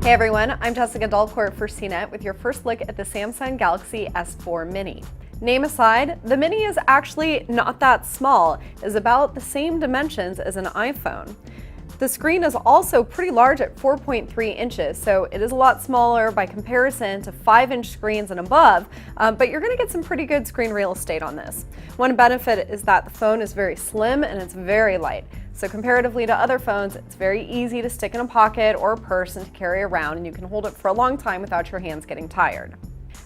Hey everyone, I'm Jessica Dalcourt for CNET with your first look at the Samsung Galaxy S4 Mini. Name aside, the Mini is actually not that small. It is about the same dimensions as an iPhone. The screen is also pretty large at 4.3 inches, so it is a lot smaller by comparison to 5-inch screens and above, but you're going to get some pretty good screen real estate on this. One benefit is that the phone is very slim and it's very light. So comparatively to other phones, it's very easy to stick in a pocket or a purse and to carry around, and you can hold it for a long time without your hands getting tired.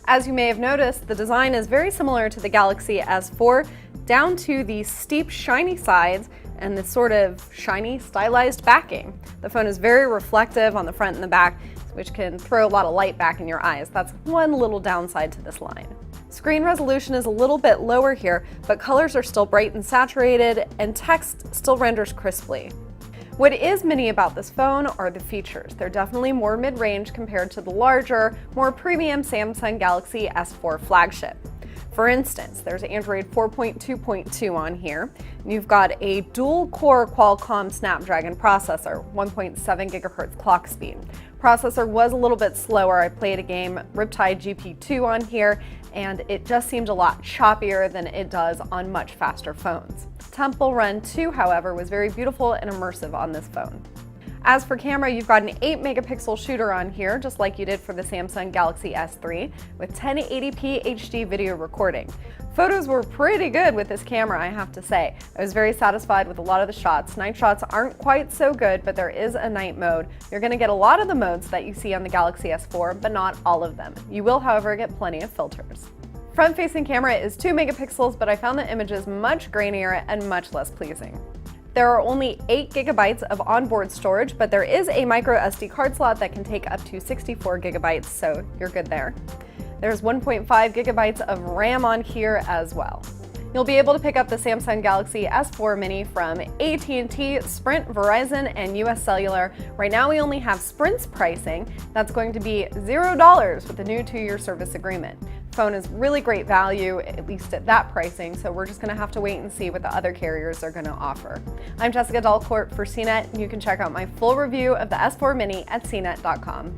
As you may have noticed, the design is very similar to the Galaxy S4, down to the steep, shiny sides and this sort of shiny, stylized backing. The phone is very reflective on the front and the back, which can throw a lot of light back in your eyes. That's one little downside to this line. Screen resolution is a little bit lower here, but colors are still bright and saturated, and text still renders crisply. What is mini about this phone are the features. They're definitely more mid-range compared to the larger, more premium Samsung Galaxy S4 flagship. For instance, there's Android 4.2.2 on here. You've got a dual-core Qualcomm Snapdragon processor, 1.7 gigahertz clock speed. Processor was a little bit slower. I played a game, Riptide GP2 on here, and it just seemed a lot choppier than it does on much faster phones. Temple Run 2, however, was very beautiful and immersive on this phone. As for camera, you've got an 8-megapixel shooter on here, just like you did for the Samsung Galaxy S3, with 1080p HD video recording. Photos were pretty good with this camera, I have to say. I was very satisfied with a lot of the shots. Night shots aren't quite so good, but there is a night mode. You're going to get a lot of the modes that you see on the Galaxy S4, but not all of them. You will, however, get plenty of filters. Front-facing camera is 2 megapixels, but I found the images much grainier and much less pleasing. There are only 8 gigabytes of onboard storage, but there is a micro SD card slot that can take up to 64 gigabytes, so you're good there. There's 1.5 gigabytes of RAM on here as well. You'll be able to pick up the Samsung Galaxy S4 Mini from AT&T, Sprint, Verizon, and US Cellular. Right now we only have Sprint's pricing. That's going to be $0 with the new 2-year service agreement. The phone is really great value, at least at that pricing, so we're just going to have to wait and see what the other carriers are going to offer. I'm Jessica Dalcourt for CNET, and you can check out my full review of the S4 Mini at cnet.com.